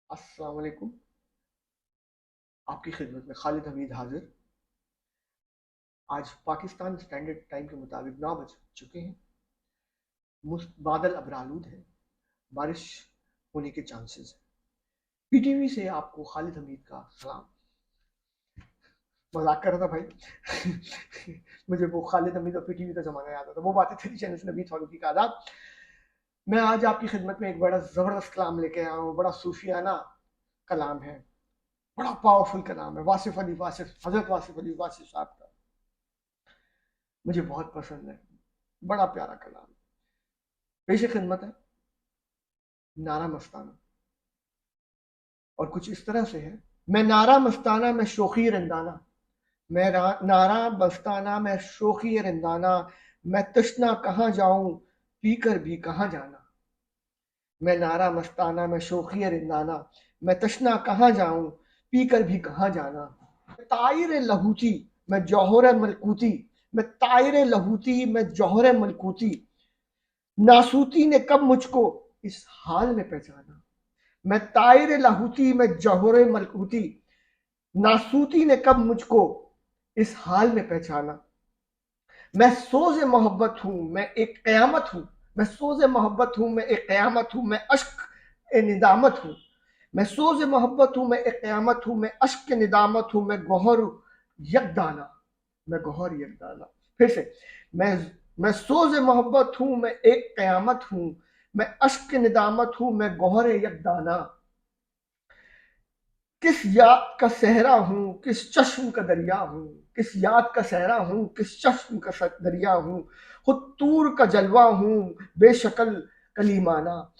अस्सलाम वालेकुम। आपकी खिदमत में खालिद हमीद हाजिर। आज पाकिस्तान स्टैंडर्ड टाइम के मुताबिक 9 बज चुके हैं। बादल अबरालूद है, बारिश होने के चांसेस हैं। पीटीवी से आपको खालिद हमीद का सलाम। मजाक कर रहा था भाई। मुझे वो खालिद हमीद और पीटीवी का जमाना याद आता। वो बातें थी चैनल से नबी फारूकी का आदाब। मैं आज आपकी खिदमत में एक बड़ा जबरदस्त कलाम लेके आया हूँ। बड़ा सूफियाना कलाम है, बड़ा पावरफुल कलाम है। वासिफ अली वासिफ, हजरत वासिफ अली वासिफ साहब का मुझे बहुत पसंद है। बड़ा प्यारा कलाम। पेश खिदमत है नारा मस्ताना, और कुछ इस तरह से है। मैं नारा मस्ताना मैं शोखी रंदाना, नारा मस्ताना मैं शोखी रंदाना, मैं तशना कहाँ जाऊं पीकर भी कहाँ जाना। मैं नारा मस्ताना मैं शोखी रंदाना, मैं तशना कहाँ जाऊं पीकर भी कहाँ जाना। तायर लहूती मैं जौहर मलकूती, मैं तायर लहूती मैं जौहर मलकूती, नासूती ने कब मुझको इस हाल में पहचाना। मैं तायर लाहूती मैं जौहर मलकूती, नासूती ने कब मुझको इस हाल में पहचाना। मैं सोज मोहब्बत हूं मैं एक कयामत हूं, मैं सोज मोहब्बत हूं मैं एक कयामत हूं, मैं अश्क ए निदामत हूं। मैं सोज मोहब्बत हूं मैं एक कयामत हूं, मैं अश्क निदामत हूं, मैं गौहर यकदाना, मैं गौहर यकदाना। फिर से, मैं मैं सोज मोहब्बत हूं मैं एक कयामत हूं, मैं अश्क निदामत हूं, मैं गौहर यकदाना। किस याद का सहरा हूं किस चश्म का दरिया हूं, किस याद का सहरा हूं किस चश्म का दरिया हूं, खुद तूर का जलवा हूं बेशकल कलीमाना,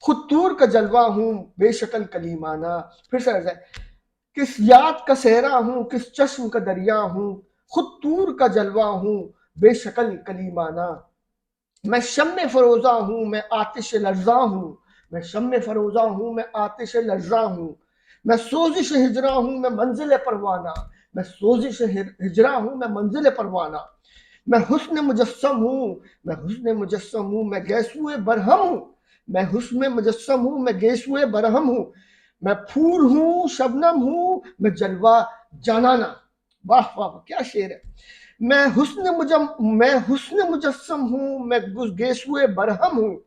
खुद तूर का जलवा हूं बेशकल कलीमाना। फिर से ऐसा है, किस याद का सहरा हूं किस चश्म का दरिया हूं, खुद तूर का जलवा हूं बेशकल कलीमाना। मैं शम्मे फरोजा हूं मैं आतिश लर्जा हूं, मैं शम्मे फरोजा हूं मैं आतिश लर्जा हूं, मैं सोजिश हिजरा हूं मैं मंजिल परवाना, मैं सोजिश हिजरा हूं मैं मंजिल परवाना। मैं हुस्न मुजस्सम हूं मैं हुस्न मुजस्सम हूं, मैं गैसुए बरहम हूं, मैं हुस्न मुजस्सम हूं मैं गैसुए बरहम हूं, मैं फूल हूं शबनम हूं मैं जलवा जानाना। वाह वाह, क्या शेर है। मैं हुस्न मुजस्सम हूँ मैं गेसुए बरहम हूँ,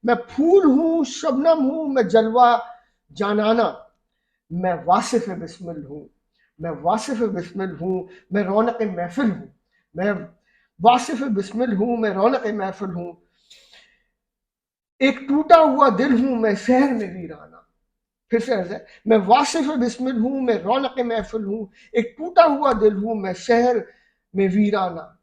मैं फूल हूँ शबनम हूँ मैं जलवा जानाना। मैं वासिफ बिस्मिल हूँ मैं वासिफ बिस्मिल हूँ, मैं रौनक महफिल हूँ, मैं वासिफ बिस्मिल हूँ मैं रौनक महफिल हूँ। एक टूटा हुआ दिल हूँ मैं शहर में वीराना। फिर से ऐसे, मैं वासिफ बिस्मिल हूँ मैं रौनक महफिल हूँ, एक टूटा हुआ दिल हूँ मैं शहर में वीराना।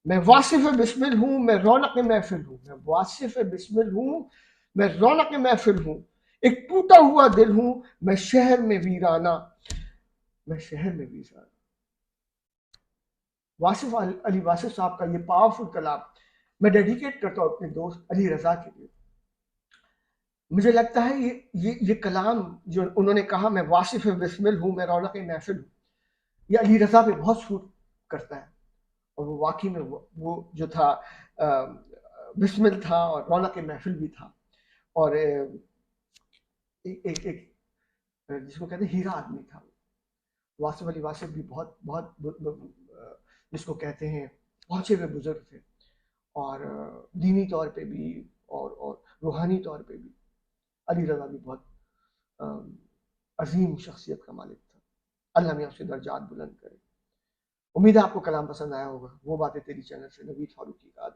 मैं वासिफ बिस्मिल हूँ मैं रौनक महफिल हूँ, मैं वासिफ बिस्मिल हूँ मैं रौनक महफिल हूँ, एक टूटा हुआ दिल हूँ मैं शहर में वीराना, मैं शहर में वीराना। वासिफ अली वासिफ साहब का ये पावरफुल कलाम मैं डेडिकेट करता हूँ अपने दोस्त अली रजा के लिए। मुझे लगता है ये कलाम जो उन्होंने कहा, मैं वासिफ बिस्मिल हूँ मैं रौनक महफिल हूँ, ये अली रजा पे बहुत सूट करता है। और वो वाकई में वो जो था बिस्मिल था और रौनक महफिल भी था। और एक जिसको कहते हैं हीरा आदमी था। वासिफ अली वासिफ भी बहुत बहुत जिसको कहते हैं पहुंचे हुए बुजुर्ग थे, और दीनी तौर पे भी और रूहानी तौर पे भी अली रजा भी बहुत अजीम शख्सियत का मालिक था। अल्लाह ने उसके दर्जात बुलंद करे। उम्मीद है आपको कलाम पसंद आया होगा। वो बातें तेरी चैनल से नवीद फारूकी का।